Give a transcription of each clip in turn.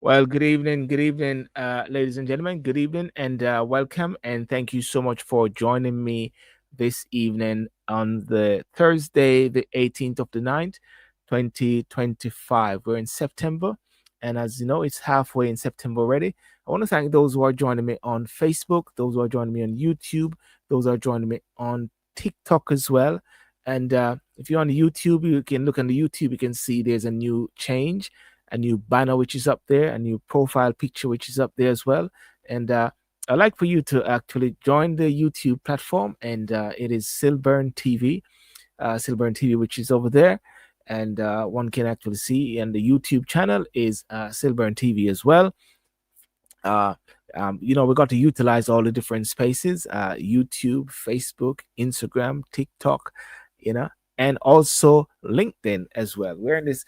Well, good evening, ladies and gentlemen. Good evening and welcome. And thank you so much for joining me this evening on the Thursday, the 18th of the 9th, 2025. We're in September. And as you know, it's halfway in September already. I want to thank those who are joining me on Facebook, those who are joining me on YouTube, those who are joining me on TikTok as well. And if you're on YouTube, you can look on the YouTube, you can see there's a new change, a new banner which is up there, a new profile picture which is up there as well. And I'd like for you to actually join the YouTube platform, and it is Silburn TV, which is over there. And one can actually see, and the YouTube channel is Silburn TV as well. Uh, we got to utilize all the different spaces: YouTube, Facebook, Instagram, TikTok, you know, and also LinkedIn as well. We're in this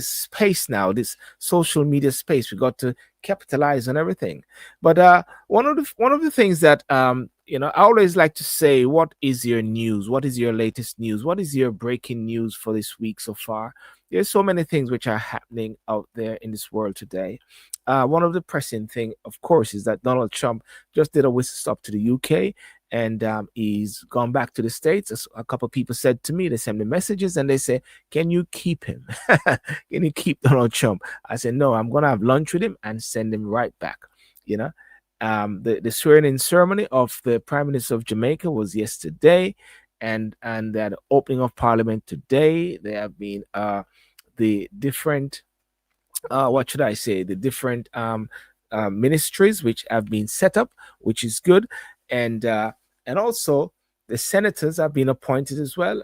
space now, this social media space. We got to capitalize on everything. But one of the things that I always like to say, what is your news? What is your latest news? What is your breaking news for this week so far? There's so many things which are happening out there in this world today. One of the pressing thing, of course, is that Donald Trump just did a whistle stop to the UK, and he's gone back to the States. A couple of people said to me, they sent me messages and they say, "Can you keep him? Can you keep Donald Trump?" I said, "No, I'm gonna have lunch with him and send him right back." You know, the swearing-in ceremony of the Prime Minister of Jamaica was yesterday, and the opening of Parliament today. There have been the different what should I say, the different ministries which have been set up, which is good, and also the senators have been appointed as well,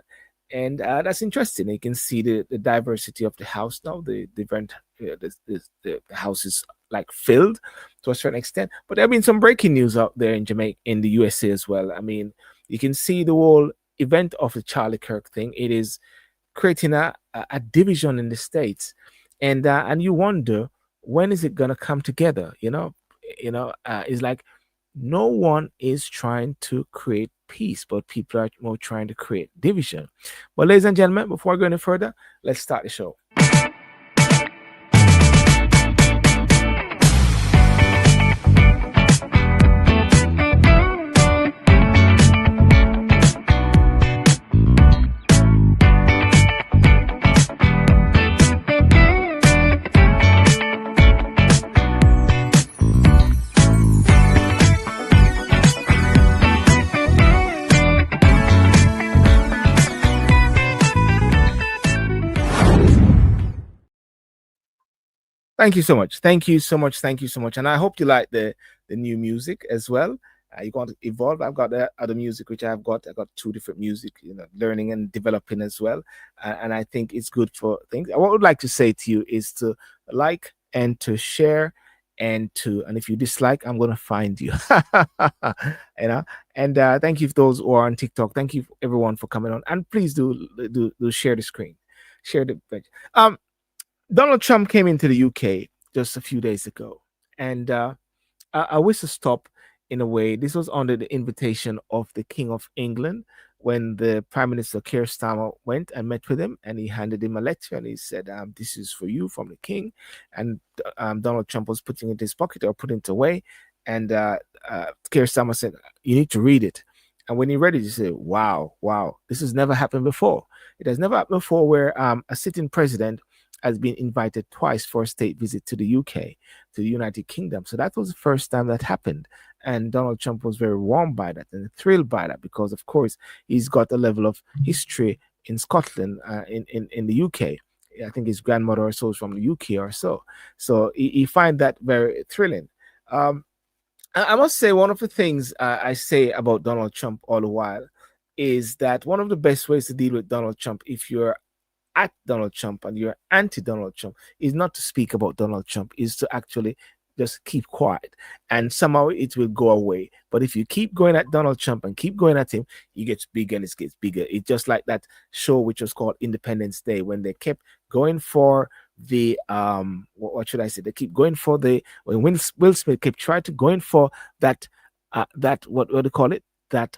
and that's interesting. You can see the diversity of the house now. The different the house is like filled to a certain extent, but there have been some breaking news out there in Jamaica, in the USA as well. I mean, you can see the whole event of the Charlie Kirk thing. It is creating a division in the states, and you wonder, when is it gonna come together? It's like no one is trying to create peace, but people are more trying to create division. But ladies and gentlemen, before I go any further, let's start the show. Thank you so much. Thank you so much. Thank you so much. And I hope you like the new music as well. You're going to evolve. I've got the other music which I've got. I got two different music, learning and developing as well. And I think it's good for things. What I would like to say to you is to like and to share, and if you dislike, I'm gonna find you. you know. And thank you for those who are on TikTok. Thank you everyone for coming on. And please do share the screen, share the page. Donald Trump came into the UK just a few days ago, and I wish to stop in a way. This was under the invitation of the King of England when the Prime Minister Keir Starmer went and met with him, and he handed him a letter and he said, "This is for you from the King." And Donald Trump was putting it in his pocket or putting it away, and Keir Starmer said, "You need to read it." And when he read it, he said, "Wow, wow, this has never happened before. It has never happened before where a sitting president has been invited twice for a state visit to the UK, to the United Kingdom." So that was the first time that happened. And Donald Trump was very warmed by that and thrilled by that because, of course, he's got a level of history in Scotland, in the UK. I think his grandmother or so is from the UK or so. So he find that very thrilling. Um, I must say, one of the things I say about Donald Trump all the while is that one of the best ways to deal with Donald Trump, if you're at Donald Trump and you're anti Donald Trump, is not to speak about Donald Trump, is to actually just keep quiet, and somehow it will go away. But if you keep going at Donald Trump and keep going at him, he gets bigger and it gets bigger. It's just like that show which was called Independence Day, when they kept going for the what should I say? They keep going for the when Will Smith kept trying to going for that that what do you call it? That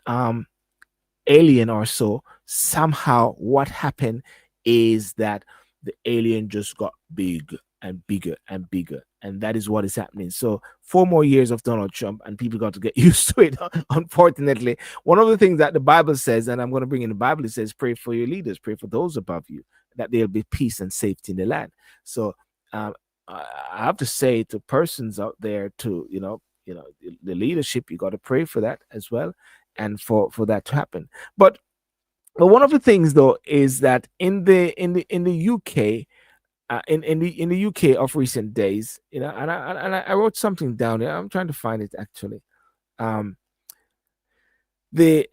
alien or so. Somehow what happened is that the alien just got big and bigger and bigger. And that is what is happening. So 4 more years of Donald Trump, and people got to get used to it. Unfortunately, one of the things that the Bible says, and I'm going to bring in the Bible, it says, pray for your leaders, pray for those above you, that there'll be peace and safety in the land. So um, I have to say to persons out there, to the leadership, you got to pray for that as well, and for that to happen. But one of the things though is that in the UK, in the UK of recent days, and I wrote something down there. I'm trying to find it actually. Um, the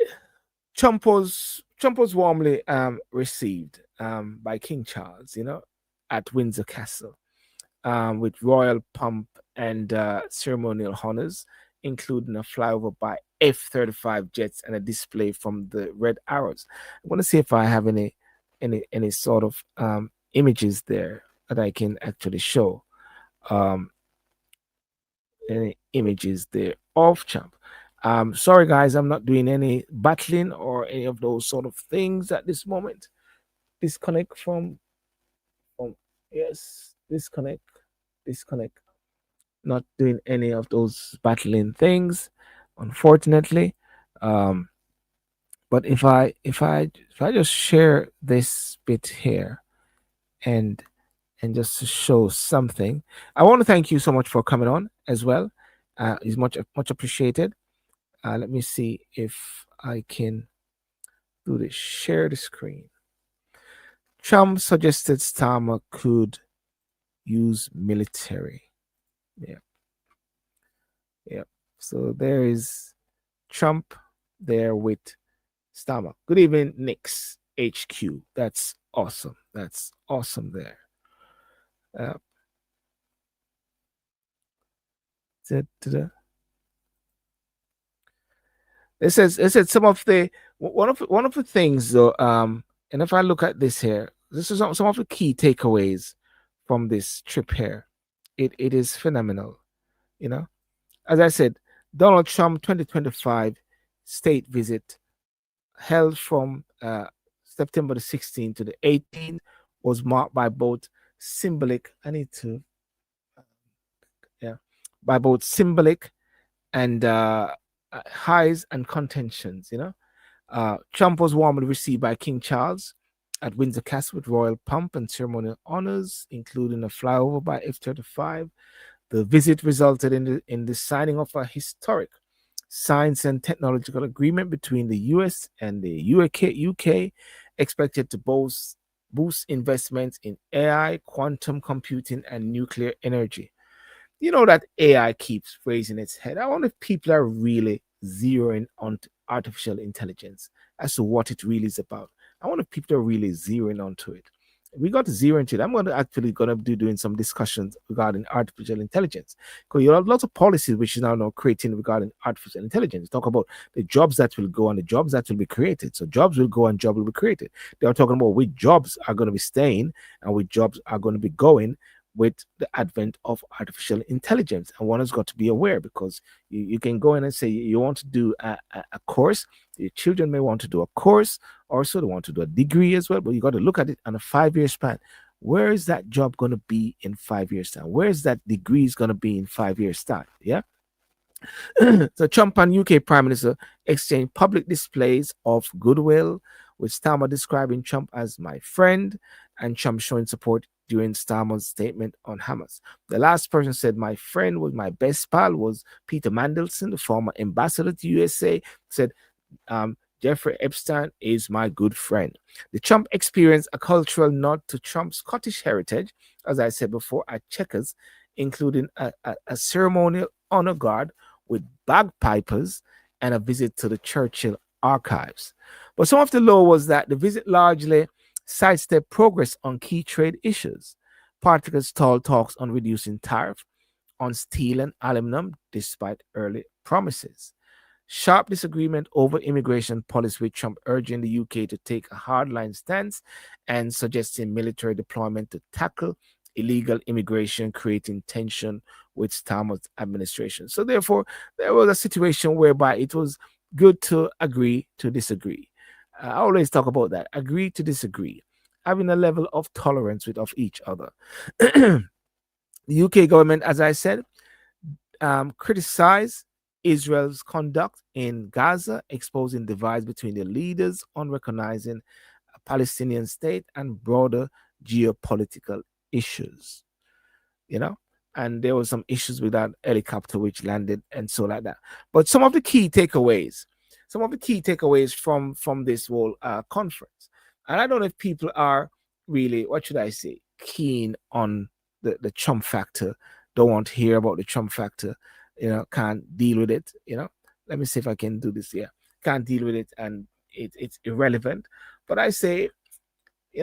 Trump was warmly received by King Charles, at Windsor Castle, with royal pomp and ceremonial honors, including a flyover by F-35 jets and a display from the Red Arrows. I want to see if I have any sort of images there that I can actually show. Um, any images there of Trump. Sorry guys, I'm not doing any battling or any of those sort of things at this moment. Disconnect from yes, disconnect. Not doing any of those battling things, unfortunately. Um, but if I just share this bit here and just to show something, I want to thank you so much for coming on as well. Is much appreciated. Let me see if I can do this. Share the screen. Trump suggested Starmer could use military. Yeah. Yeah. So there is Trump there with Starmer. Good evening, Nix HQ. That's awesome. That's awesome there. Uh, it says some of the one of the things though, and if I look at this here, this is some of the key takeaways from this trip here. It is phenomenal, you know. As I said, Donald Trump 2025 state visit held from September the 16th to the 18th was marked by both symbolic. I need to, yeah, by both symbolic and highs and contentions. Trump was warmly received by King Charles at Windsor Castle with royal pomp and ceremonial honors, including a flyover by F-35. The visit resulted in the signing of a historic science and technological agreement between the US and the UK, expected to boost investments in AI, quantum computing, and nuclear energy. You know that AI keeps raising its head. I wonder if people are really zeroing on artificial intelligence as to what it really is about. I wonder if people are really zeroing onto it. We got to zero into it. I'm gonna be doing some discussions regarding artificial intelligence, because you have lots of policies which is now creating regarding artificial intelligence. Talk about the jobs that will go and the jobs that will be created. So jobs will go and jobs will be created. They are talking about which jobs are going to be staying and which jobs are going to be going with the advent of artificial intelligence. And one has got to be aware, because you can go in and say you want to do a course. Your children may want to do a course, also they want to do a degree as well, but you got to look at it on a 5-year span. Where is that job going to be in 5 years time? Where is that degree is going to be in 5 years time? Yeah. So Trump and UK Prime Minister exchanged public displays of goodwill, with Starmer describing Trump as my friend and Trump showing support during Starmer's statement on Hamas. The last person said my friend was my best pal was Peter Mandelson, the former ambassador to USA, said Jeffrey Epstein is my good friend. The Trump experienced a cultural nod to Trump's Scottish heritage, as I said before, at Chequers, including a ceremonial honor guard with bagpipers and a visit to the Churchill archives. But some of the law was that the visit largely sidestepped progress on key trade issues. Particles stalled talks on reducing tariff on steel and aluminum despite early promises. Sharp disagreement over immigration policy, with Trump urging the UK to take a hardline stance and suggesting military deployment to tackle illegal immigration, creating tension with Starmer's administration. So therefore, there was a situation whereby it was good to agree to disagree. I always talk about that. Agree to disagree, having a level of tolerance with of each other. The UK government, as I said, criticized Israel's conduct in Gaza, exposing divides between the leaders on recognizing a Palestinian state and broader geopolitical issues. You know, and there were some issues with that helicopter which landed and so like that. But some of the key takeaways from this whole conference, and I don't know if people are really, what should I say, keen on the Trump factor, don't want to hear about the Trump factor, can't deal with it, let me see if I can do this here, can't deal with it, and it's irrelevant. But I say,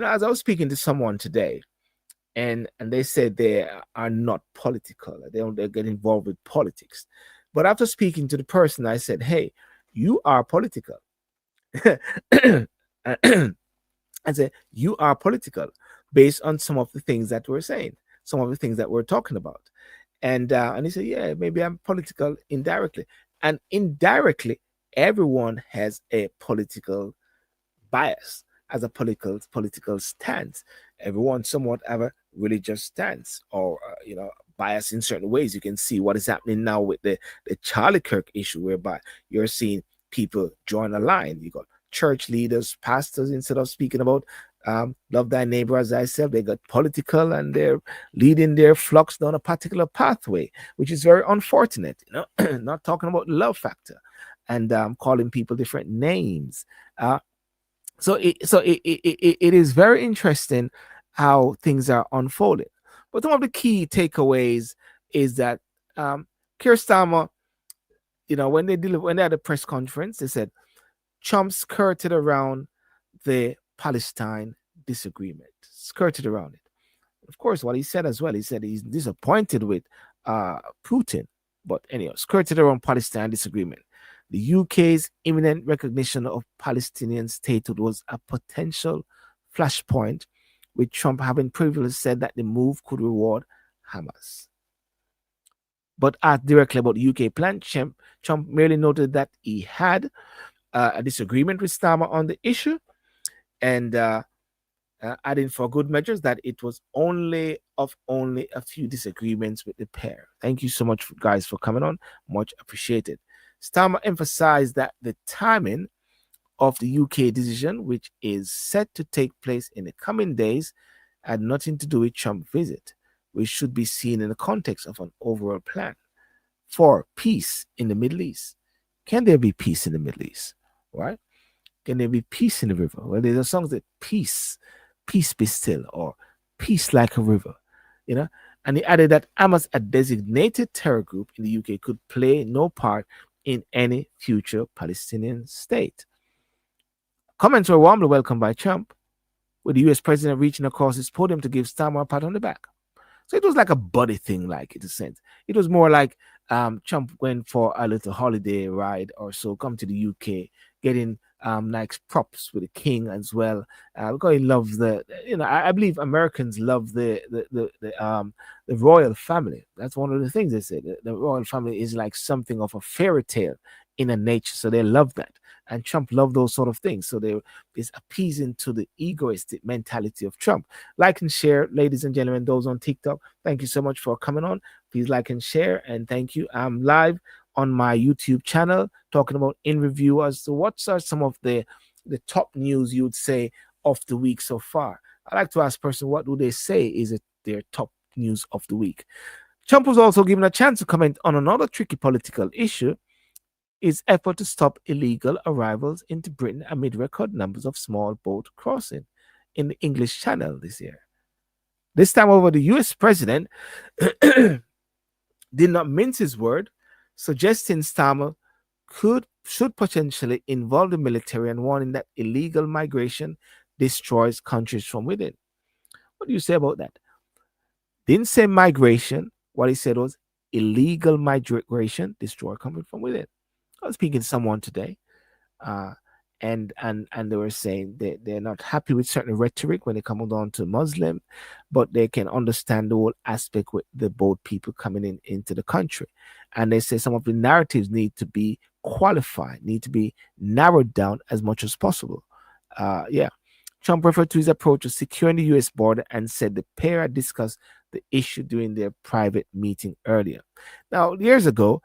as I was speaking to someone today, and they said they are not political, they don't get involved with politics. But after speaking to the person, I said, hey, you are political. I said, you are political based on some of the things that we're saying, some of the things that we're talking about. And he said, yeah, maybe I'm political indirectly. And indirectly, everyone has a political bias, as a political stance. Everyone somewhat have a religious stance, or bias in certain ways. You can see what is happening now with the Charlie Kirk issue, whereby you're seeing people join a line. You got church leaders, pastors, instead of speaking about love thy neighbor as thyself, they got political and they're leading their flocks down a particular pathway, which is very unfortunate. Not talking about the love factor, and calling people different names. So it is very interesting how things are unfolding. But some of the key takeaways is that Keir Starmer, when they had a press conference, they said Trump skirted around the Palestine disagreement, skirted around it. Of course, what he said as well, he said he's disappointed with Putin, but anyhow, skirted around Palestine disagreement. The UK's imminent recognition of Palestinian statehood was a potential flashpoint, with Trump having previously said that the move could reward Hamas. But asked directly about the UK plan, Trump merely noted that he had a disagreement with Starmer on the issue, and adding for good measures that it was only a few disagreements with the pair. Thank you so much, guys, for coming on. Much appreciated. Starmer emphasized that the timing of the UK decision, which is set to take place in the coming days, had nothing to do with Trump's visit, which should be seen in the context of an overall plan for peace in the Middle East. Can there be peace in the Middle East? Right? Can there be peace in the river? Well, there's a song that peace be still, or peace like a river, And he added that Hamas, a designated terror group in the UK, could play no part in any future Palestinian state. Comments were warmly welcomed by Trump, with the US president reaching across his podium to give Starmer a pat on the back. So it was like a buddy thing, like, in a sense. It was more like Trump went for a little holiday ride or so, come to the UK, getting like props with the king as well. Because he loves I believe Americans love the royal family. That's one of the things they say. The royal family is like something of a fairy tale in a nature, so they love that. And Trump loved those sort of things. So it's appeasing to the egoistic mentality of Trump. Like and share, ladies and gentlemen, those on TikTok. Thank you so much for coming on. Please like and share. And thank you. I'm live on my YouTube channel talking about in review as to what are some of the top news you would say of the week so far. I like to ask person, what do they say is it their top news of the week? Trump was also given a chance to comment on another tricky political issue, his effort to stop illegal arrivals into Britain amid record numbers of small boat crossing in the English Channel this year. This time over, the US president did not mince his word, suggesting Starmer should potentially involve the military and warning that illegal migration destroys countries from within. What do you say about that? Didn't say migration. What he said was illegal migration destroy countries from within. I was speaking to someone today, and they were saying they're not happy with certain rhetoric when it comes down to Muslim, but they can understand the whole aspect with the boat people coming into the country. And they say some of the narratives need to be qualified, need to be narrowed down as much as possible. Trump referred to his approach of securing the U.S. border and said the pair had discussed the issue during their private meeting earlier. Now, years ago,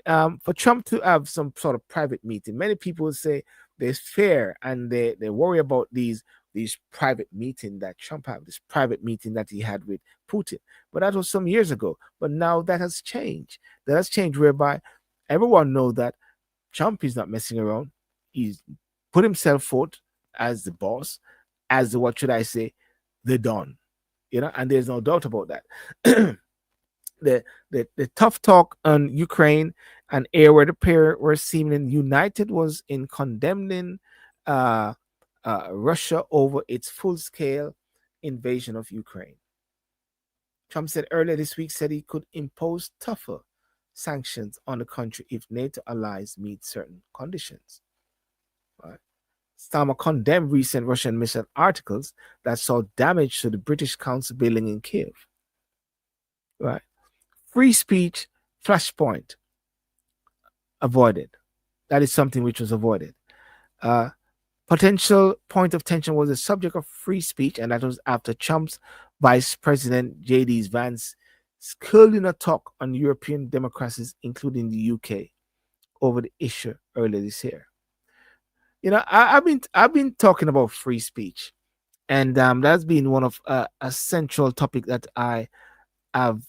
for Trump to have some sort of private meeting, many people would say there's fear and they worry about these private meeting that Trump had, this private meeting that he had with Putin. But that was some years ago. But now that has changed. That has changed whereby everyone knows that Trump is not messing around. He's put himself forth as the boss, as the, what should I say, the Don. And there's no doubt about that. the tough talk on Ukraine and air where the pair were seemingly united was in condemning uh, Russia over its full-scale invasion of Ukraine. Trump said earlier this week said he could impose tougher sanctions on the country if NATO allies meet certain conditions. Right. Starmer condemned recent Russian missile articles that saw damage to the British Council building in Kiev. Right. Free speech flashpoint avoided. That is something which was avoided. Potential point of tension was the subject of free speech, and that was after Trump's Vice President J.D. Vance scathing a talk on European democracies, including the UK, over the issue earlier this year. I've been talking about free speech, and that's been one of a central topic that I have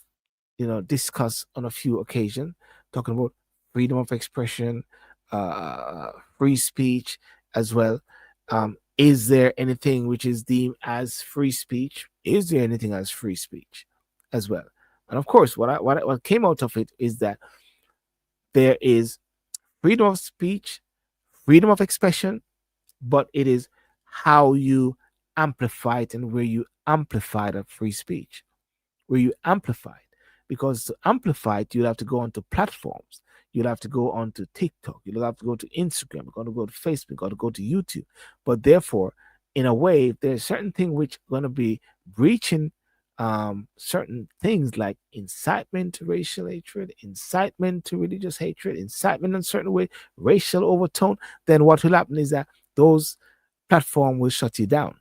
discussed on a few occasions, talking about freedom of expression, free speech as well. Is there anything which is deemed as free speech? Is there anything as free speech as well? And of course, what came out of it is that there is freedom of speech, freedom of expression, but it is how you amplify it and where you amplify the free speech, where you amplify it. Because to amplify it, you'll have to go onto platforms. You'll have to go onto TikTok. You'll have to go to Instagram. You're going to go to Facebook. You're going to go to YouTube. But therefore, in a way, there's certain things which are going to be breaching certain things like incitement to racial hatred, incitement to religious hatred, incitement in a certain way, racial overtone. Then what will happen is that those platforms will shut you down.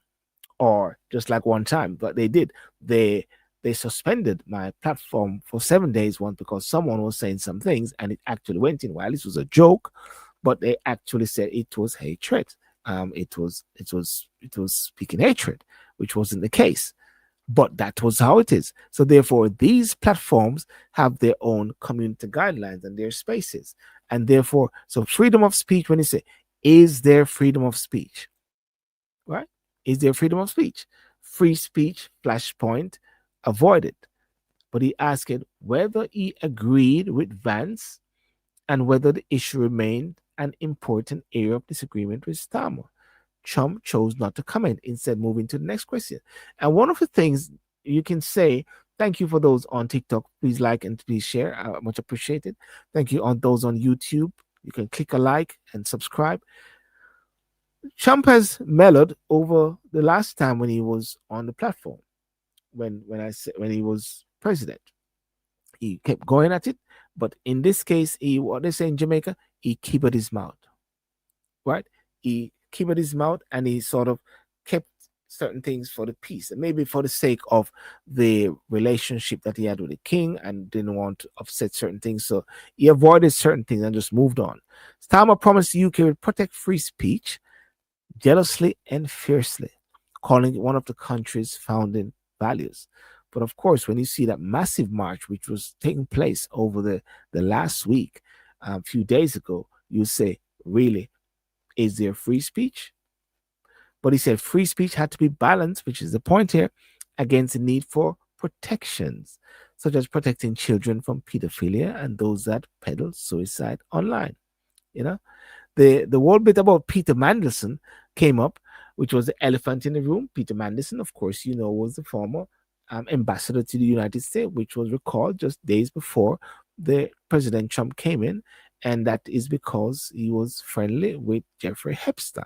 Or just like one time, but they did. They suspended my platform for 7 days once because someone was saying some things and it actually went in. While this was a joke, but they actually said it was hatred. It was speaking hatred, which wasn't the case. But that was how it is. So therefore, these platforms have their own community guidelines and their spaces. And therefore, so freedom of speech, when you say, is there freedom of speech? Right? Is there freedom of speech? Free speech, flashpoint, avoided. But he asked whether he agreed with Vance and whether the issue remained an important area of disagreement with Starmer. Trump chose not to comment, instead moving to the next question. And one of the things you can say, thank you for those on TikTok. Please like and please share. I much appreciate it. Thank you on those on YouTube. You can click a like and subscribe. Trump has mellowed over the last time when he was on the platform. When he was president, he kept going at it. But in this case, what they say in Jamaica, he kept his mouth. Right? He kept his mouth and he sort of kept certain things for the peace, and maybe for the sake of the relationship that he had with the king and didn't want to upset certain things. So he avoided certain things and just moved on. Starmer promised the UK would protect free speech jealously and fiercely, calling it one of the country's founding values. But of course, when you see that massive march, which was taking place over the last week, a few days ago, you say, really, is there free speech? But he said free speech had to be balanced, which is the point here, against the need for protections, such as protecting children from pedophilia and those that peddle suicide online. The whole bit about Peter Mandelson came up, which was the elephant in the room. Peter Mandelson, of course, was the former ambassador to the United States, which was recalled just days before the President Trump came in. And that is because he was friendly with Jeffrey Epstein.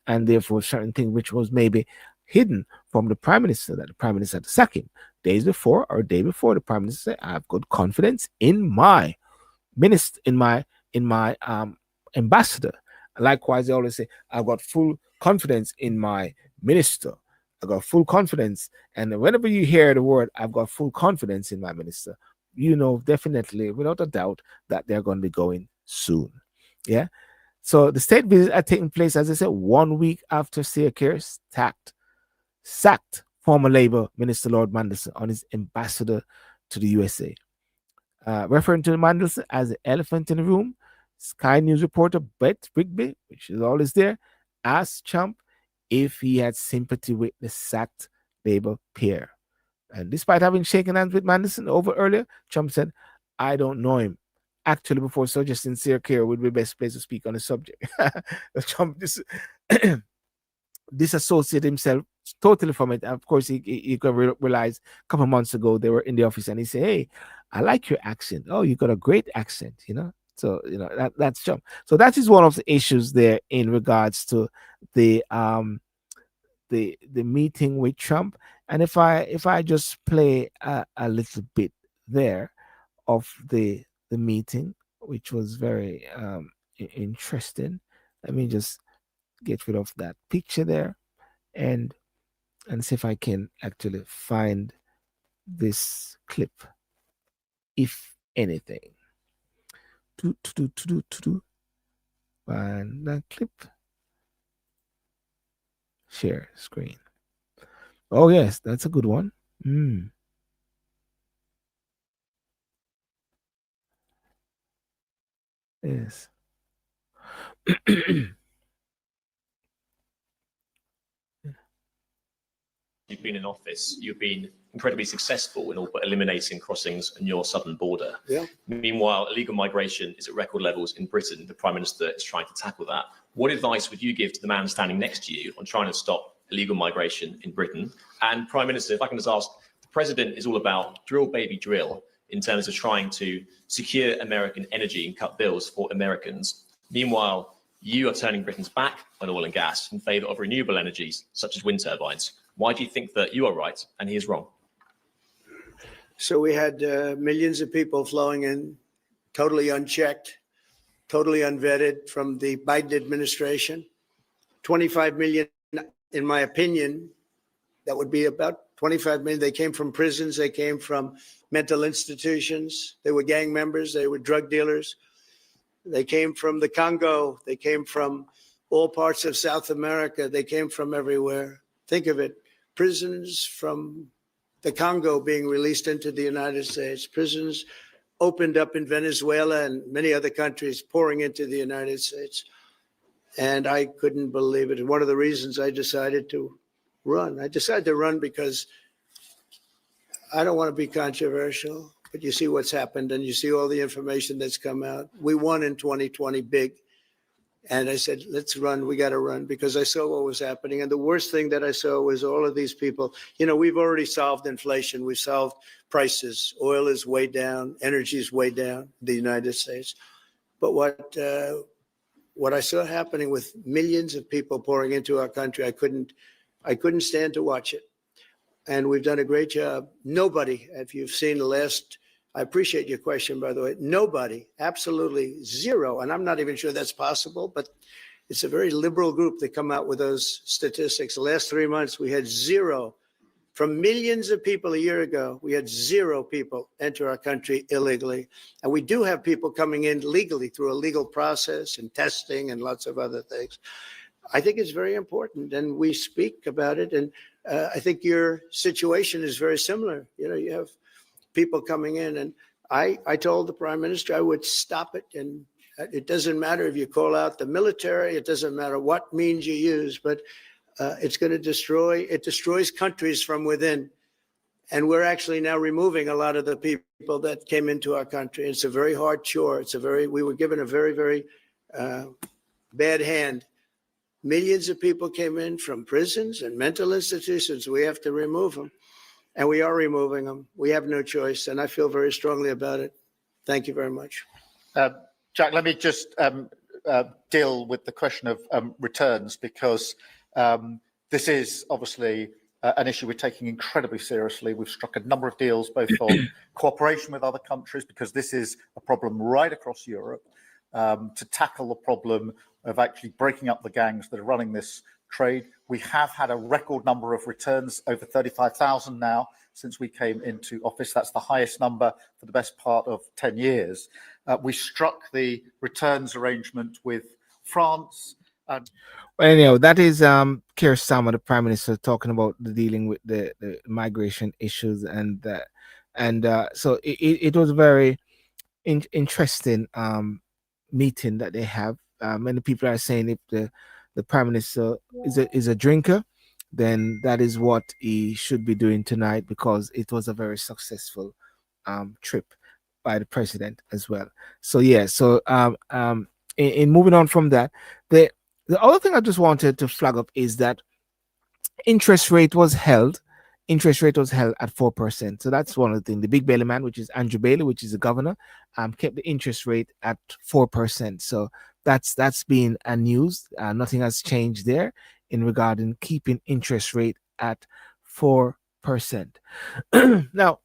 And therefore, certain thing which was maybe hidden from the Prime Minister, that the Prime Minister had to sack him days before or a day before, the Prime Minister said, I have good confidence in my minister, in my ambassador. Likewise, they always say, I've got full confidence in my minister. I got full confidence. And whenever you hear the word, I've got full confidence in my minister, you know, definitely, without a doubt, that they're going to be going soon. Yeah. So the state visit are taking place, as I said, 1 week after Seer Keir sacked former Labour Minister Lord Mandelson on his ambassador to the USA. Referring to Mandelson as the elephant in the room, Sky News reporter Brett Rigby, which is always there, asked Trump if he had sympathy with the sacked Labour peer. And despite having shaken hands with Mandelson over earlier, Trump said, I don't know him. Actually, before suggesting Seer Keir would be the best place to speak on the subject. Trump disassociated himself totally from it. Of course, he could realize a couple of months ago they were in the office and he said, hey, I like your accent. Oh, you got a great accent, you know? So, you know, that's Trump. So that is one of the issues there in regards to the meeting with Trump. And if I just play a little bit there of the meeting, which was very interesting. Let me just get rid of that picture there and see if I can actually find this clip, if anything. Find that clip. Share screen. Oh yes, that's a good one. Yes. You've been in office, you've been incredibly successful in all but eliminating crossings on your southern border. Yeah. Meanwhile, illegal migration is at record levels in Britain. The Prime Minister is trying to tackle that. What advice would you give to the man standing next to you on trying to stop illegal migration in Britain? And Prime Minister, if I can just ask, the President is all about drill, baby, drill in terms of trying to secure American energy and cut bills for Americans. Meanwhile, you are turning Britain's back on oil and gas in favour of renewable energies, such as wind turbines. Why do you think that you are right and he is wrong? So we had millions of people flowing in, totally unchecked, totally unvetted from the Biden administration. 25 million, in my opinion, that would be about 25 million. They came from prisons. They came from mental institutions. They were gang members. They were drug dealers. They came from the Congo. They came from all parts of South America. They came from everywhere. Think of it. Prisons from the Congo being released into the United States. Prisons opened up in Venezuela and many other countries pouring into the United States. And I couldn't believe it. And one of the reasons I decided to run. I decided to run because I don't want to be controversial, but you see what's happened and you see all the information that's come out. We won in 2020 big. And I said, let's run. We got to run, because I saw what was happening. And the worst thing that I saw was all of these people. You know, we've already solved inflation. We've solved prices. Oil is way down. Energy is way down in the United States. But what I saw happening with millions of people pouring into our country, I couldn't stand to watch it. And we've done a great job. Nobody, if you've seen the last, I appreciate your question, by the way. Nobody, absolutely zero, and I'm not even sure that's possible, but it's a very liberal group that come out with those statistics. The last 3 months, we had zero. From millions of people a year ago, we had zero people enter our country illegally. And we do have people coming in legally through a legal process and testing and lots of other things. I think it's very important, and we speak about it. And I think your situation is very similar. You know, you have people coming in, and I told the Prime Minister I would stop it. And it doesn't matter if you call out the military, it doesn't matter what means you use, but it's going to destroys countries from within. And we're actually now removing a lot of the people that came into our country. It's a very hard chore. We were given a very, very bad hand. Millions of people came in from prisons and mental institutions. We have to remove them. And we are removing them. We have no choice. And I feel very strongly about it. Thank you very much. Jack, let me just deal with the question of returns, because this is obviously an issue we're taking incredibly seriously. We've struck a number of deals, both on cooperation with other countries, because this is a problem right across Europe, to tackle the problem of actually breaking up the gangs that are running this trade. We have had a record number of returns, over 35,000 now since we came into office. That's the highest number for the best part of 10 years. We struck the returns arrangement with France. Well, anyhow, that is Keir Starmer, the Prime Minister, talking about the dealing with the migration issues, and so it was very interesting meeting that they have. Many people are saying if the Prime Minister is a drinker, then that is what he should be doing tonight, because it was a very successful trip by the president as well. So yeah, so in moving on from that, the other thing I just wanted to flag up is that interest rate was held. Interest rate was held at 4%. So that's one of the things. The big Bailey man, which is Andrew Bailey, which is the governor, kept the interest rate at 4%. So that's been a news. Nothing has changed there in regarding keeping interest rate at 4%. Now,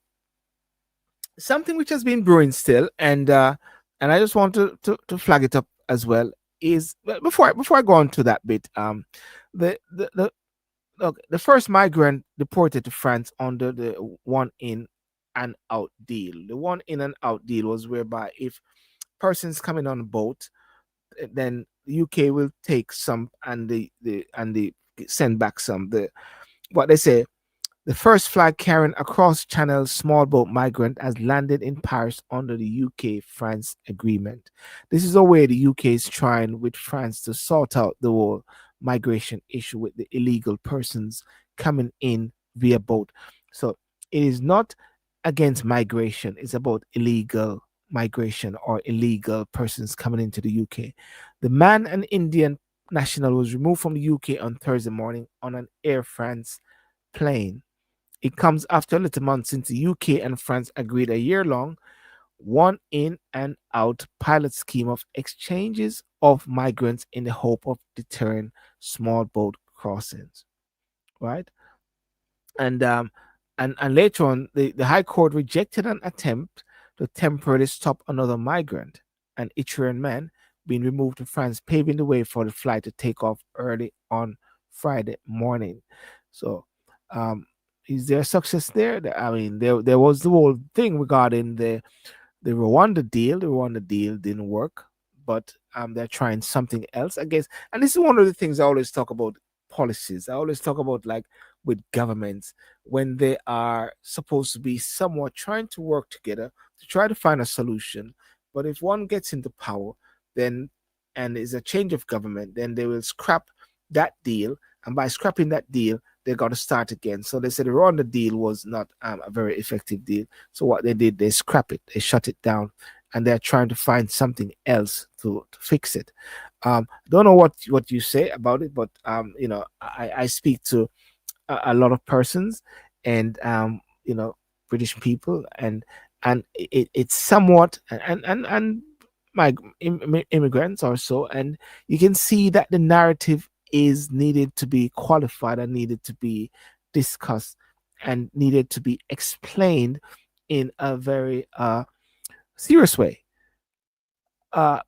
something which has been brewing still, and I just want to flag it up as well, is before I go on to that bit, the look, the first migrant deported to France under the one in and out deal. The one in and out deal was whereby if persons coming on a boat, then the UK will take some and they send back some. What they say, the first flag carrying a cross-channel small boat migrant has landed in Paris under the UK-France agreement. This is a way the UK is trying with France to sort out the whole migration issue with the illegal persons coming in via boat. So it is not against migration, it's about illegal migration or illegal persons coming into the UK. The man, an Indian national, was removed from the UK on Thursday morning on an Air France plane. It comes after a little month since the UK and France agreed a year-long one in and out pilot scheme of exchanges of migrants in the hope of deterring small boat crossings. Right? And later on, the High Court rejected an attempt to temporarily stop another migrant, an Eritrean man, being removed to France, paving the way for the flight to take off early on Friday morning. So, is there success there? I mean, there was the whole thing regarding the Rwanda deal. The Rwanda deal didn't work, but they're trying something else, I guess. And this is one of the things I always talk about: policies. I always talk about, like, with governments, when they are supposed to be somewhat trying to work together to try to find a solution. But if one gets into power, then and is a change of government, then they will scrap that deal, and by scrapping that deal, they got to start again. So they said the Rwanda deal was not a very effective deal. So what they did, they scrap it, they shut it down, and they're trying to find something else to fix it. Don't know what you say about it, but I speak to a lot of persons, and British people, and it's somewhat and my immigrants or so, and you can see that the narrative is needed to be qualified and needed to be discussed and needed to be explained in a very serious way,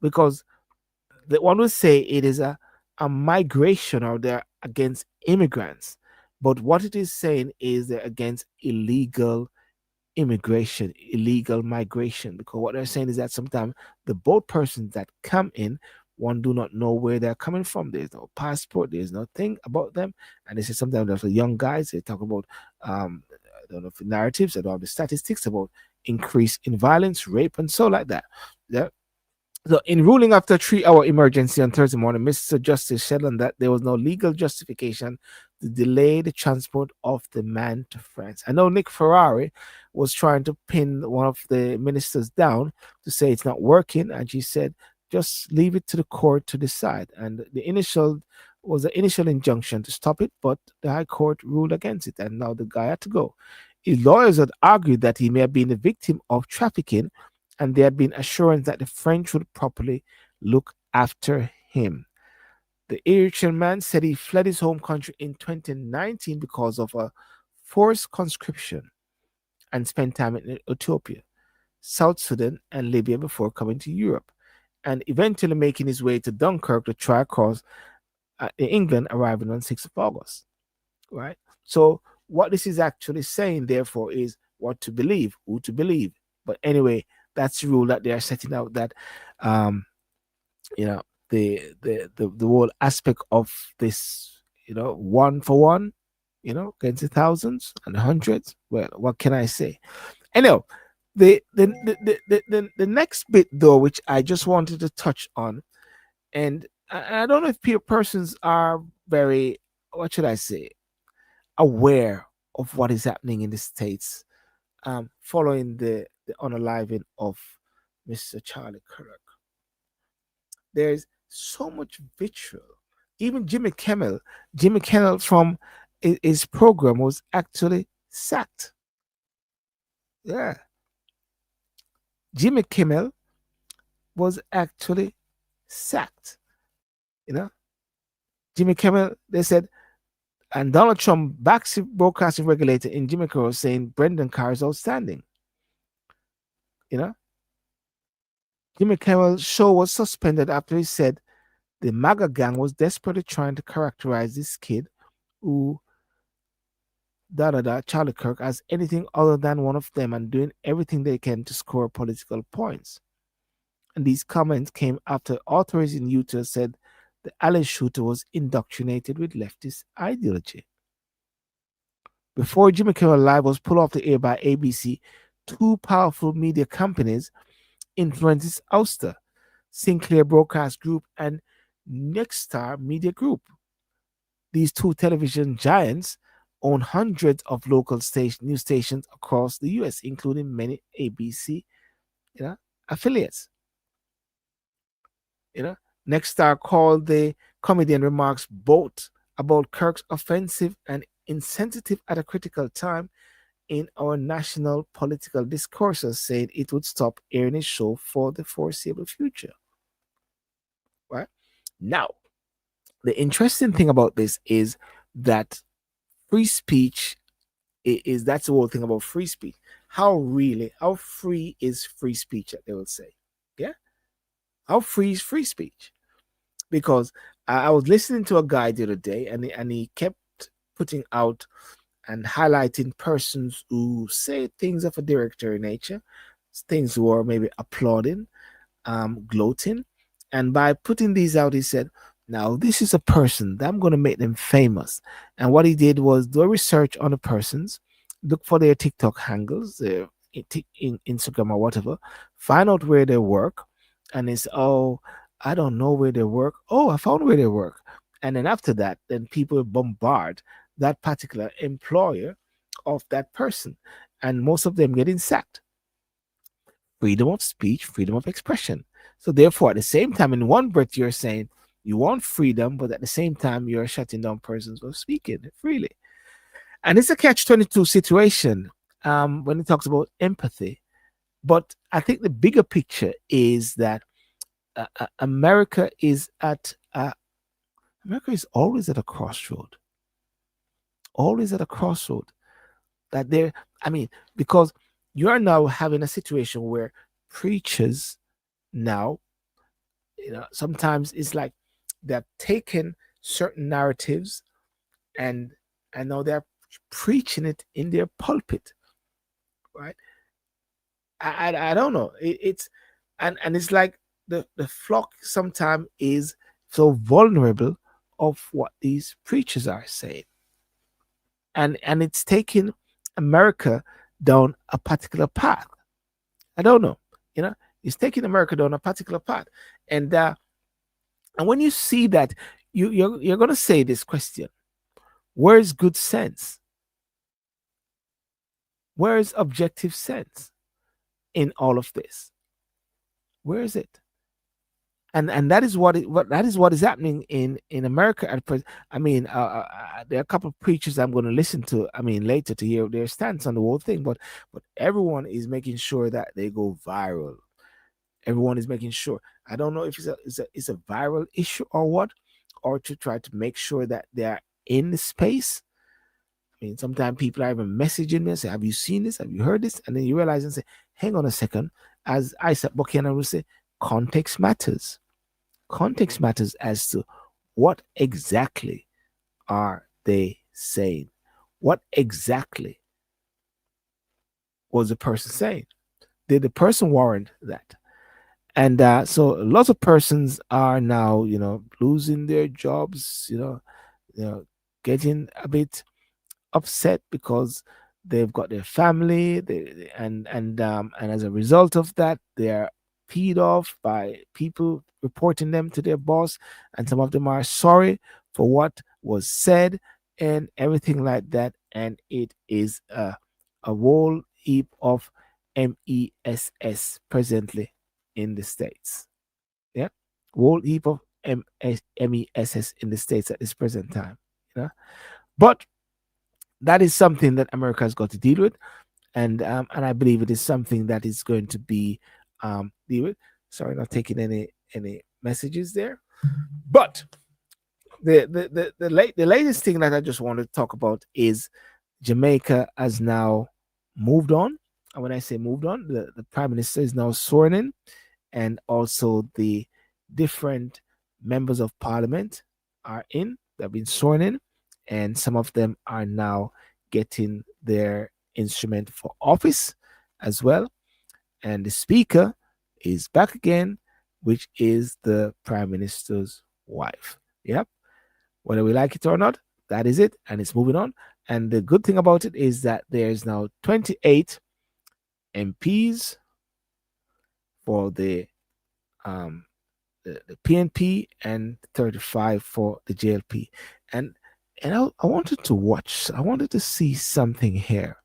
because the one will say it is a migration, or they're against immigrants, but what it is saying is they're against illegal immigration, illegal migration, because what they're saying is that sometimes the boat persons that come in, one do not know where they're coming from. There's no passport, there's nothing about them, and this is sometimes there's the young guys, they talk about I don't know if the narratives, I don't have the statistics about increase in violence, rape, and so like that. Yeah. So, in ruling after a 3-hour emergency on Thursday morning, Mr. Justice said on that there was no legal justification to delay the transport of the man to France. I know Nick Ferrari was trying to pin one of the ministers down to say it's not working, and she said, just leave it to the court to decide. And the initial injunction to stop it, but the High Court ruled against it, and now the guy had to go. His lawyers had argued that he may have been the victim of trafficking, and there had been assurance that the French would properly look after him. The Eritrean man said he fled his home country in 2019 because of a forced conscription and spent time in Ethiopia, South Sudan, and Libya before coming to Europe, and eventually making his way to Dunkirk to try across in England arriving on 6th of August, right? So what this is actually saying, therefore, is what to believe, who to believe. But anyway, that's the rule that they are setting out, that you know, the whole aspect of this, one for one, against the thousands and the hundreds. Well, what can I say? Anyhow, the next bit though, which I just wanted to touch on, and I don't know if persons are very, what should I say, aware of what is happening in the States, following the unaliving of Mr. Charlie Kirk. There's so much vitriol. Even Jimmy Kimmel from his program was actually sacked. Yeah. Jimmy Kimmel was actually sacked. Jimmy Kimmel, they said, and Donald Trump backs the broadcasting regulator in Jimmy Kimmel, saying Brendan Carr is outstanding. Jimmy Kimmel's show was suspended after he said the MAGA gang was desperately trying to characterize this kid who Charlie Kirk as anything other than one of them and doing everything they can to score political points. And these comments came after authorities in Utah said the alleged shooter was indoctrinated with leftist ideology. Before Jimmy Kimmel Live was pulled off the air by ABC, two powerful media companies influenced its ouster, Sinclair Broadcast Group and Nexstar Media Group. These two television giants own hundreds of local news stations across the U.S., including many ABC affiliates. Nexstar called the comedian remarks both about Kirk's offensive and insensitive at a critical time in our national political discourses, saying it would stop airing his show for the foreseeable future. Right? Now, the interesting thing about this is that free speech that's the whole thing about free speech. How free is free speech, that they will say? Yeah? How free is free speech? Because I was listening to a guy the other day, and he kept putting out and highlighting persons who say things of a derogatory nature, things who are maybe applauding, gloating. And by putting these out, he said, now this is a person that I'm going to make them famous. And what he did was do a research on the persons, look for their TikTok handles, their in Instagram or whatever, find out where they work. And it's, oh, I don't know where they work. Oh, I found where they work. And then after that, then people bombard that particular employer of that person. And most of them getting sacked. Freedom of speech, freedom of expression. So therefore, at the same time, in one breath, you're saying you want freedom, but at the same time, you're shutting down persons from speaking freely. And it's a catch-22 situation when it talks about empathy. But I think the bigger picture is that America is always at a crossroad. Always at a crossroad. Because you're now having a situation where preachers now, sometimes it's like they're taking certain narratives and now they're preaching it in their pulpit, right? I don't know. It's like the flock sometimes is so vulnerable of what these preachers are saying, and it's taking America down a particular path. I don't know, it's taking America down a particular path, and when you see that, you're going to say this question: where is good sense? Where is objective sense in all of this? Where is it? And that is what is happening in America at present. There are a couple of preachers I'm going to listen to, later, to hear their stance on the whole thing. But everyone is making sure that they go viral. Everyone is making sure. I don't know if it's a viral issue or what, or to try to make sure that they are in the space. Sometimes people are even messaging me and say, have you seen this? Have you heard this? And then you realize and say, hang on a second. As Isaac Buchanan will say, context matters. Context matters as to what exactly are they saying? What exactly was the person saying? Did the person warrant that? And so lots of persons are now, losing their jobs, getting a bit upset because they've got their family, and as a result of that, they're peed off by people reporting them to their boss, and some of them are sorry for what was said and everything like that. And it is a whole heap of mess presently in the states. Yeah, whole heap of mess in the states at this present time. But that is something that America has got to deal with, and I believe it is something that is going to be deal with. Sorry, not taking any messages there, but the latest thing that I just want to talk about is Jamaica has now moved on. And when I say moved on, the prime minister is now sworn in, and also the different members of parliament are in. They've been sworn in, and some of them are now getting their instrument for office as well. And the speaker is back again, which is the prime minister's wife. Yep. Whether we like it or not, that is it, and it's moving on. And the good thing about it is that there's now 28 MPs for the PNP and 35 for the JLP. And I wanted to watch. I wanted to see something here.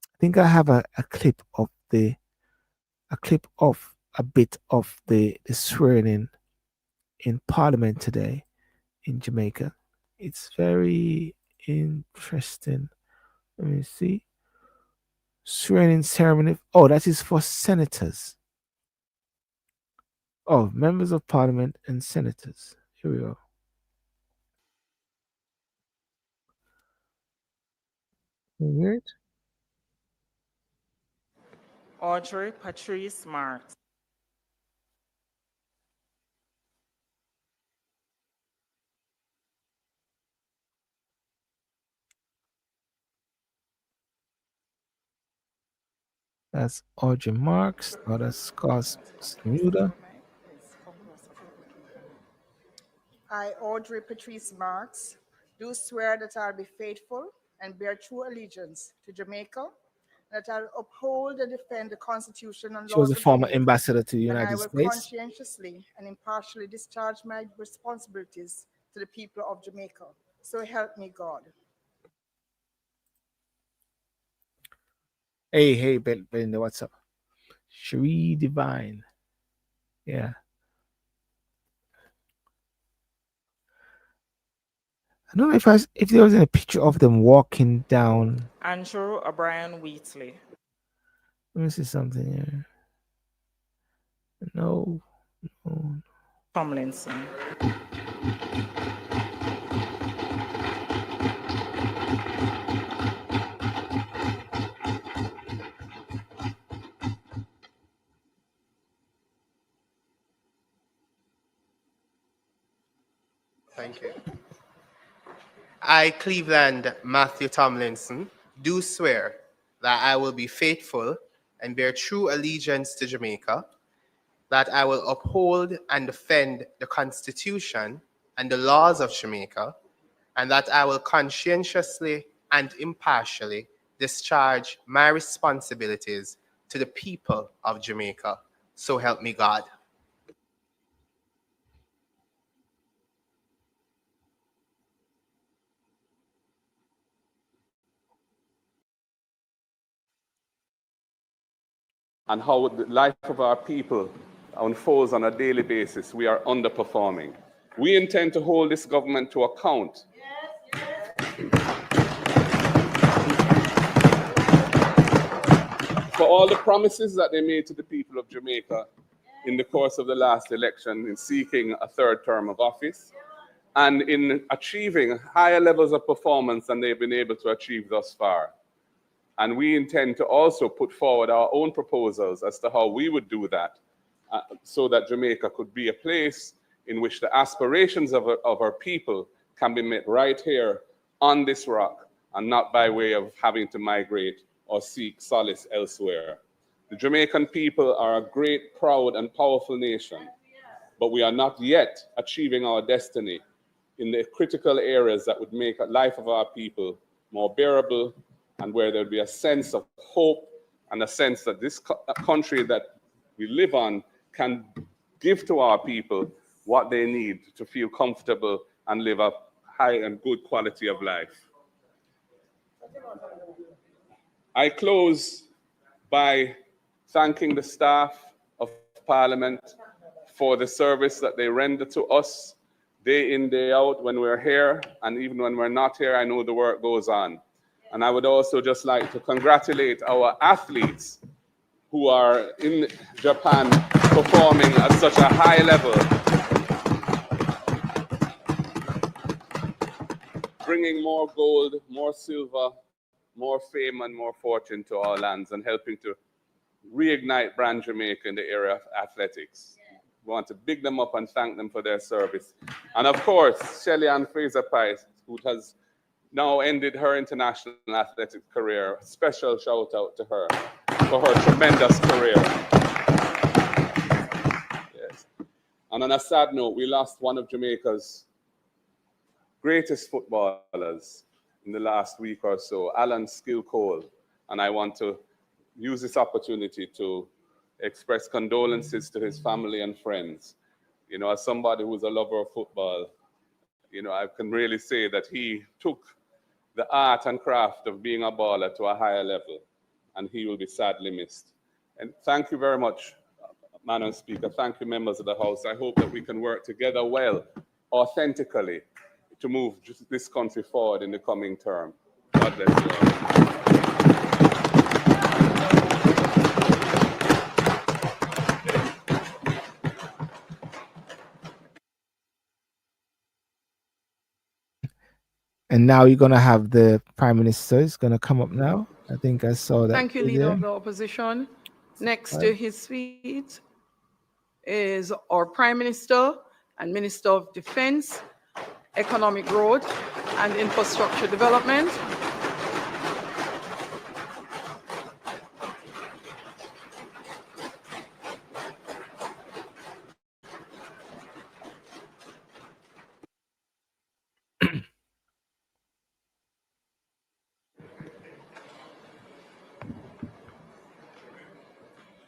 I think I have a clip of a bit of the swearing in Parliament today in Jamaica. It's very interesting. Let me see. Swearing in ceremony. Oh, that is for senators. Oh, members of Parliament and senators. Here we go. You hear it? Audrey Patrice Marks. That's Audrey Marks. Oh, that's Scott Smuda. I, Audrey Patrice Marks, do swear that I'll be faithful and bear true allegiance to Jamaica, that I'll uphold and defend the Constitution and She was laws a of former Jamaica, ambassador to the and I United will States. conscientiously and impartially discharge my responsibilities to the people of Jamaica. So help me God. Hey, Belinda, what's up? Cherie Divine. Yeah. I don't know if there was a picture of them walking down. Andrew O'Brien Wheatley. Let me see something here. No. Tomlinson. Thank you. I, Cleveland Matthew Tomlinson, do swear that I will be faithful and bear true allegiance to Jamaica, that I will uphold and defend the Constitution and the laws of Jamaica, and that I will conscientiously and impartially discharge my responsibilities to the people of Jamaica. So help me God. And how the life of our people unfolds on a daily basis, we are underperforming. We intend to hold this government to account. For all the promises that they made to the people of Jamaica in the course of the last election in seeking a third term of office and in achieving higher levels of performance than they've been able to achieve thus far. And we intend to also put forward our own proposals as to how we would do that so that Jamaica could be a place in which the aspirations of our people can be met right here on this rock and not by way of having to migrate or seek solace elsewhere. The Jamaican people are a great, proud, and powerful nation, but we are not yet achieving our destiny in the critical areas that would make the life of our people more bearable and where there'd be a sense of hope and a sense that this country that we live on can give to our people what they need to feel comfortable and live a high and good quality of life. I close by thanking the staff of Parliament for the service that they render to us day in, day out when we're here, and even when we're not here, I know the work goes on. And I would also just like to congratulate our athletes who are in Japan performing at such a high level, bringing more gold, more silver, more fame and more fortune to our lands and helping to reignite brand Jamaica in the area of athletics. We want to big them up and thank them for their service. And of course, Shelly Ann Fraser-Price, who has now ended her international athletic career. A special shout out to her for her tremendous career. Yes. And on a sad note, we lost one of Jamaica's greatest footballers in the last week or so, Alan Skill Cole. And I want to use this opportunity to express condolences to his family and friends. You know, as somebody who's a lover of football, you know, I can really say that he took the art and craft of being a baller to a higher level, and he will be sadly missed. And thank you very much, Madam Speaker. Thank you, members of the House. I hope that we can work together well, authentically, to move this country forward in the coming term. God bless you all. And now you're going to have the Prime Minister is going to come up now. I think I saw that. Thank you, Leader of the Opposition. Next to his feet is our Prime Minister and Minister of Defense, Economic Growth and Infrastructure Development.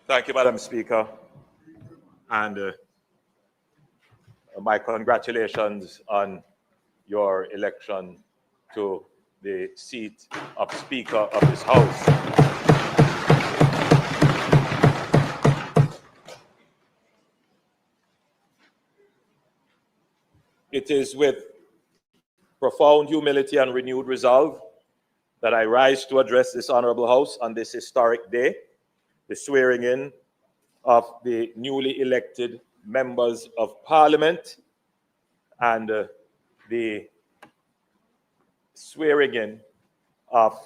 Thank you, Madam Speaker. And my congratulations on your election to the seat of Speaker of this House. It is with profound humility and renewed resolve that I rise to address this honorable House on this historic day, the swearing in of the newly elected members of Parliament and the swearing in of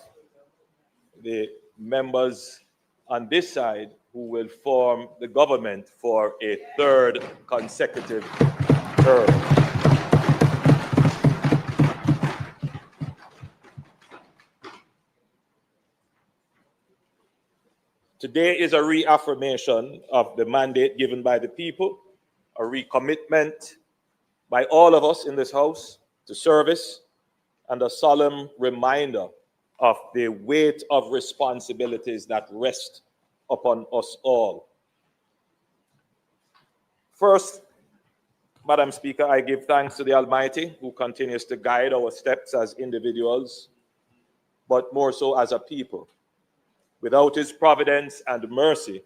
the members on this side who will form the government for a third consecutive term. Today is a reaffirmation of the mandate given by the people, a recommitment by all of us in this House to service, and a solemn reminder of the weight of responsibilities that rest upon us all. First, Madam Speaker, I give thanks to the Almighty who continues to guide our steps as individuals, but more so as a people. Without his providence and mercy,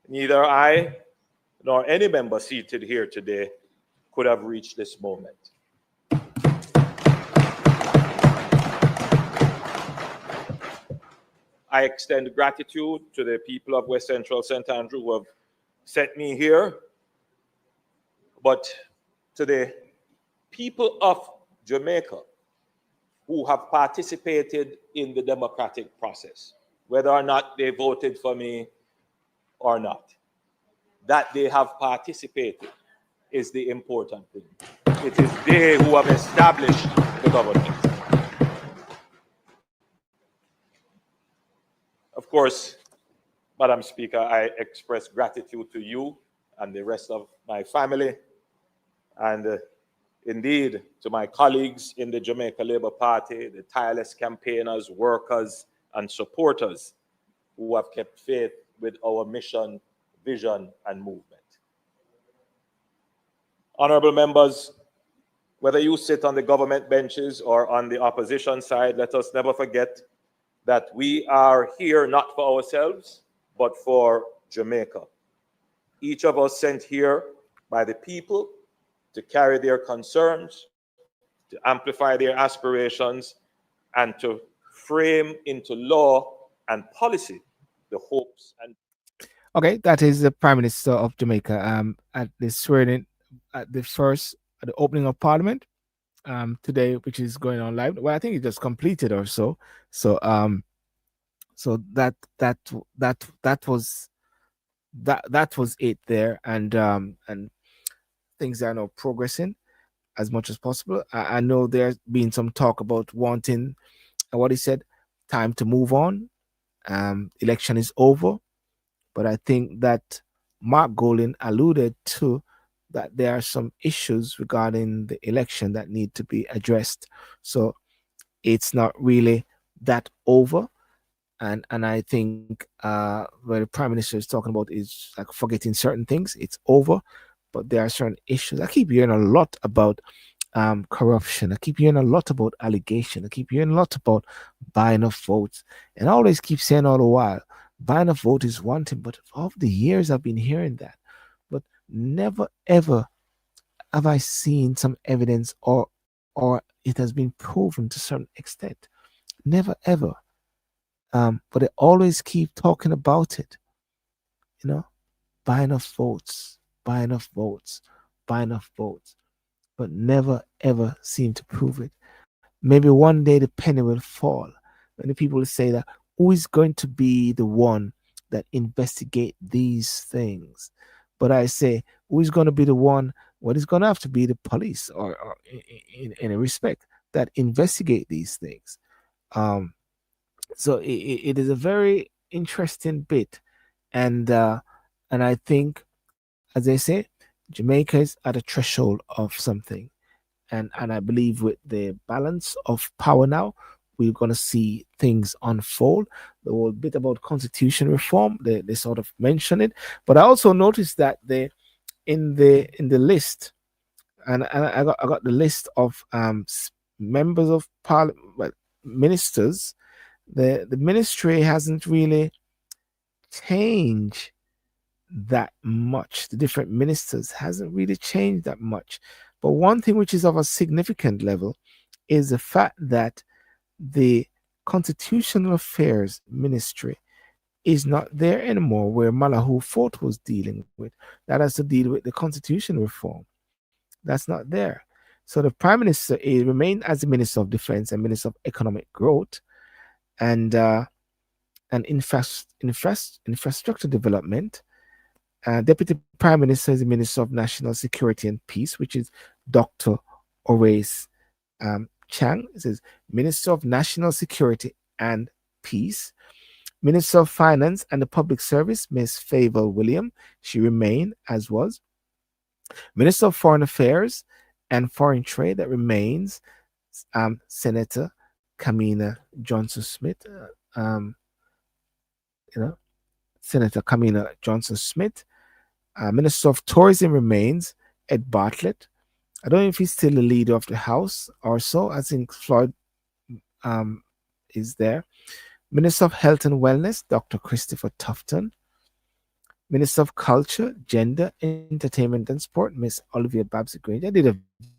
neither I nor any member seated here today could have reached this moment. I extend gratitude to the people of West Central St. Andrew who have sent me here, but to the people of Jamaica who have participated in the democratic process, whether or not they voted for me or not, that they have participated is the important thing. It is they who have established the government. Of course, Madam Speaker, I express gratitude to you and the rest of my family, and indeed to my colleagues in the Jamaica Labour Party, the tireless campaigners, workers, and supporters who have kept faith with our mission, vision, and movement. Honorable members, whether you sit on the government benches or on the opposition side, let us never forget that we are here not for ourselves, but for Jamaica. Each of us sent here by the people to carry their concerns, to amplify their aspirations, and to frame into law and policy the hopes and. Okay, that is the Prime Minister of Jamaica at the swearing at the opening of Parliament today, which is going on live. Well, I think it just completed or so. So that was it there, and things are now progressing as much as possible. I know there's been some talk about wanting, what he said, time to move on. Election is over, but I think that Mark Golin alluded to that there are some issues regarding the election that need to be addressed. So it's not really that over. And I think what the Prime Minister is talking about is like forgetting certain things. It's over, but there are certain issues. I keep hearing a lot about corruption. I keep hearing a lot about allegation. I keep hearing a lot about buying of votes. And I always keep saying all the while, buying a vote is one thing, but of the years I've been hearing that. But never ever have I seen some evidence or it has been proven to a certain extent. Never ever. But they always keep talking about it. You know, buying of votes, buying of votes, buying of votes, but never ever seem to prove it. Maybe one day the penny will fall when the people will say that who is going to be the one that investigate these things? But I say, who is going to be the one? What is going to have to be the police, or in a respect, that investigate these things. So it is a very interesting bit, and I think, as I say, Jamaica is at a threshold of something, and I believe with the balance of power now, we're going to see things unfold. The whole bit about constitution reform, they sort of mention it, but I also noticed that they in the list, and I got the list of members of parliament, well, ministers. The ministry hasn't really changed that much. The different ministers hasn't really changed that much. But one thing which is of a significant level is the fact that the Constitutional Affairs Ministry is not there anymore, where Malahou Fort was dealing with. That has to deal with the constitution reform. That's not there. So the Prime Minister remained as the Minister of Defense and Minister of Economic Growth and infrastructure development. Deputy Prime Minister is the Minister of National Security and Peace, which is Dr. Horace Chang. It says Minister of National Security and Peace. Minister of Finance and the Public Service, Ms. Favor William. She remained as was. Minister of Foreign Affairs and Foreign Trade, that remains Senator Kamina Johnson-Smith. Senator Kamina Johnson-Smith. Minister of Tourism remains Ed Bartlett. I don't know if he's still the leader of the House or so. I think Floyd is there. Minister of Health and Wellness, Dr. Christopher Tufton. Minister of Culture, Gender, Entertainment and Sport, Miss Olivia Babsy Grange. I did a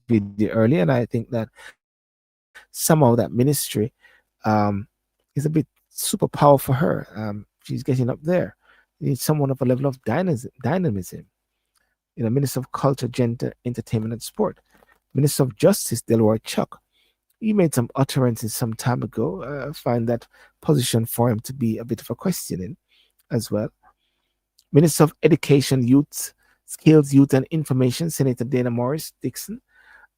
video earlier, and I think that somehow that ministry is a bit super power for her. She's getting up there. You need someone of a level of dynamism. Minister of Culture, Gender, Entertainment and Sport. Minister of Justice, Delroy Chuck. He made some utterances some time ago. I find that position for him to be a bit of a questioning as well. Minister of Education, Youth, Skills, Youth, and Information, Senator Dana Morris Dixon.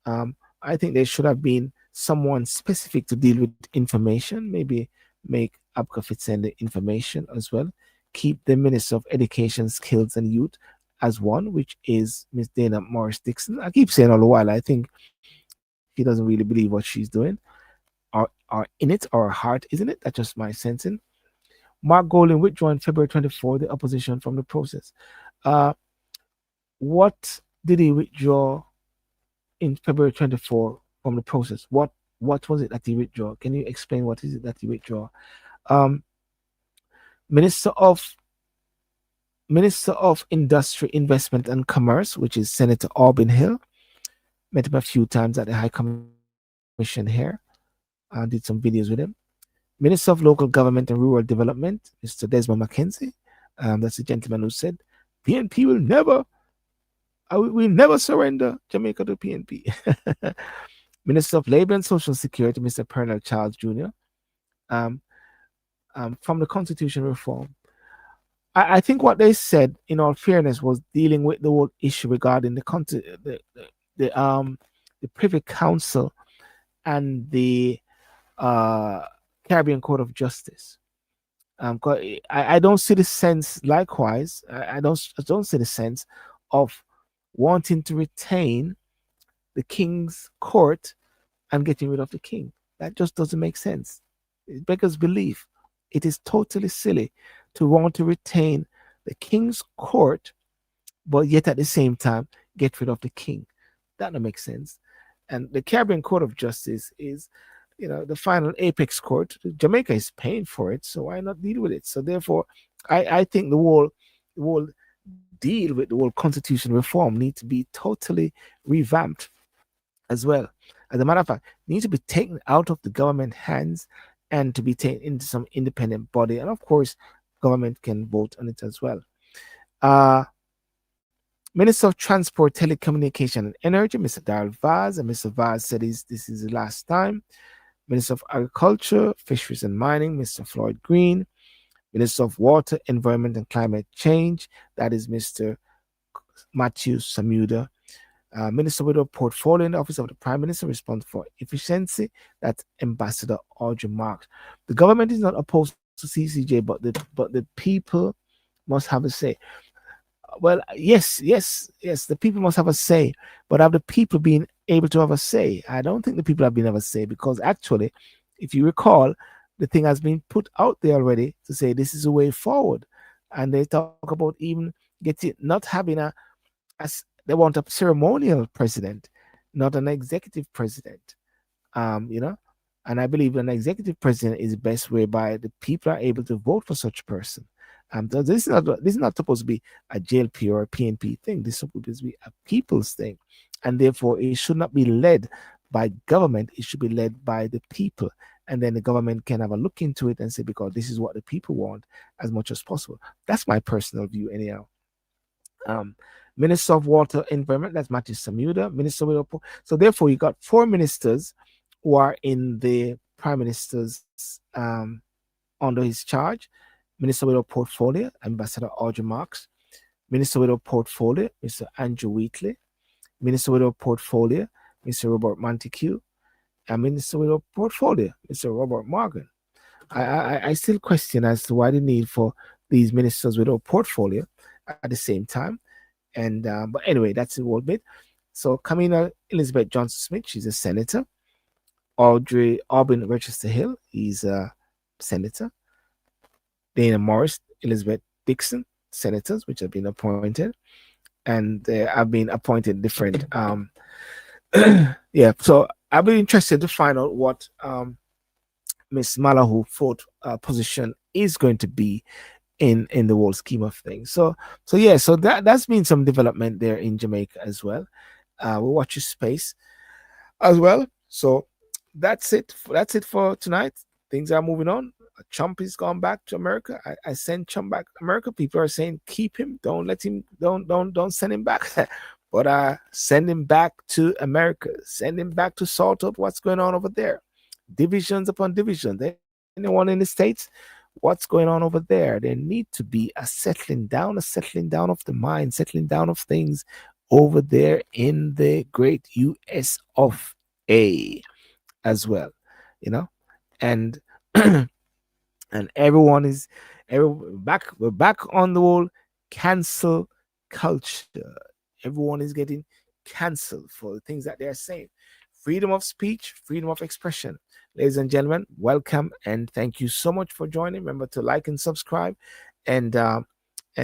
I think there should have been someone specific to deal with information, maybe make Abka Fitsend the information as well. Keep the Minister of Education, Skills, and Youth as one, which is Miss Dana Morris Dixon. I keep saying all the while, I think she doesn't really believe what she's doing, or in it, or her heart isn't it. That's just my sensing. Mark Golding withdrew on February 24, the opposition from the process. What did he withdraw in February 24 from the process? What was it that he withdrew? Can you explain what is it that he withdrew? Minister of Industry, Investment, and Commerce, which is Senator Auburn Hill. Met him a few times at the High Commission here. Did some videos with him. Minister of Local Government and Rural Development, Mr. Desmond McKenzie. That's the gentleman who said, PNP will never surrender Jamaica to PNP. Minister of Labor and Social Security, Mr. Pernell Charles Jr. From the Constitution reform. I think what they said, in all fairness, was dealing with the whole issue regarding the Privy Council and the Caribbean Court of Justice. I don't see the sense. Likewise, I don't see the sense of wanting to retain the King's Court and getting rid of the King. That just doesn't make sense. It beggars belief. It is totally silly to want to retain the King's Court, but yet at the same time get rid of the King. That don't make sense. And the Caribbean Court of Justice is, the final apex court. Jamaica is paying for it, so why not deal with it? So therefore, I think the whole deal with the whole constitution reform needs to be totally revamped as well. As a matter of fact, it needs to be taken out of the government hands and to be taken into some independent body. And of course, government can vote on it as well. Minister of Transport, Telecommunication and Energy, Mr. Darrell Vaz, and Mr. Vaz said this is the last time. Minister of Agriculture, Fisheries and Mining, Mr. Floyd Green. Minister of Water, Environment and Climate Change, that is Mr. Matthew Samuda. Minister with a portfolio in the Office of the Prime Minister responsible for efficiency, that's Ambassador Audrey Marks. The government is not opposed to CCJ, but the people must have a say. Well, yes, the people must have a say, but have the people been able to have a say? I don't think the people have been able to say, because actually, if you recall, the thing has been put out there already to say this is a way forward. And they talk about even not having they want a ceremonial president, not an executive president. And I believe an executive president is the best, whereby the people are able to vote for such a person. So this is not supposed to be a JLP or a PNP thing. This is supposed to be a people's thing, and therefore it should not be led by government. It should be led by the people, and then the government can have a look into it and say, because this is what the people want, as much as possible. That's my personal view, anyhow. Minister of Water Environment, that's Matthew Samuda. Minister of, so therefore you got 4 ministers who are in the Prime Minister's under his charge. Minister with a portfolio, Ambassador Audrey Marks. Minister with a portfolio, Mr. Andrew Wheatley. Minister with a portfolio, Mr. Robert Montague. And Minister with a portfolio, Mr. Robert Morgan. I still question as to why the need for these ministers with a portfolio at the same time. And but anyway, that's the whole bit. So Kamina Elizabeth Johnson Smith, she's a senator. Auburn Rochester Hill, he's a senator. Dana Morris, Elizabeth Dixon, senators, which have been appointed, and have been appointed different. So I'll be interested to find out what Miss Malahou Fort position is going to be in the whole scheme of things. So that's been some development there in Jamaica as well. We'll watch your space as well. So that's it for tonight. Things are moving on. Trump is gone back to America. I send Trump back to America. People are saying keep him, don't let him, don't send him back. But send him back to America. Send him back to sort out what's going on over there. Divisions upon divisions. Anyone in the States what's going on over there. There need to be a settling down of the mind, settling down of things over there in the great US of A as well, and and everyone is we're back on the whole cancel culture. Everyone is getting canceled for the things that they're saying. Freedom of speech, freedom of expression. Ladies and gentlemen, welcome and thank you so much for joining. Remember to like and subscribe, and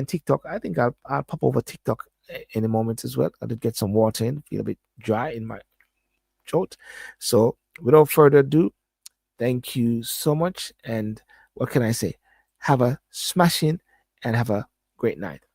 TikTok. I think I'll pop over TikTok in a moment as well. I did get some water in, feel a bit dry in my throat. So without further ado, thank you so much, and what can I say? Have a smashing and have a great night.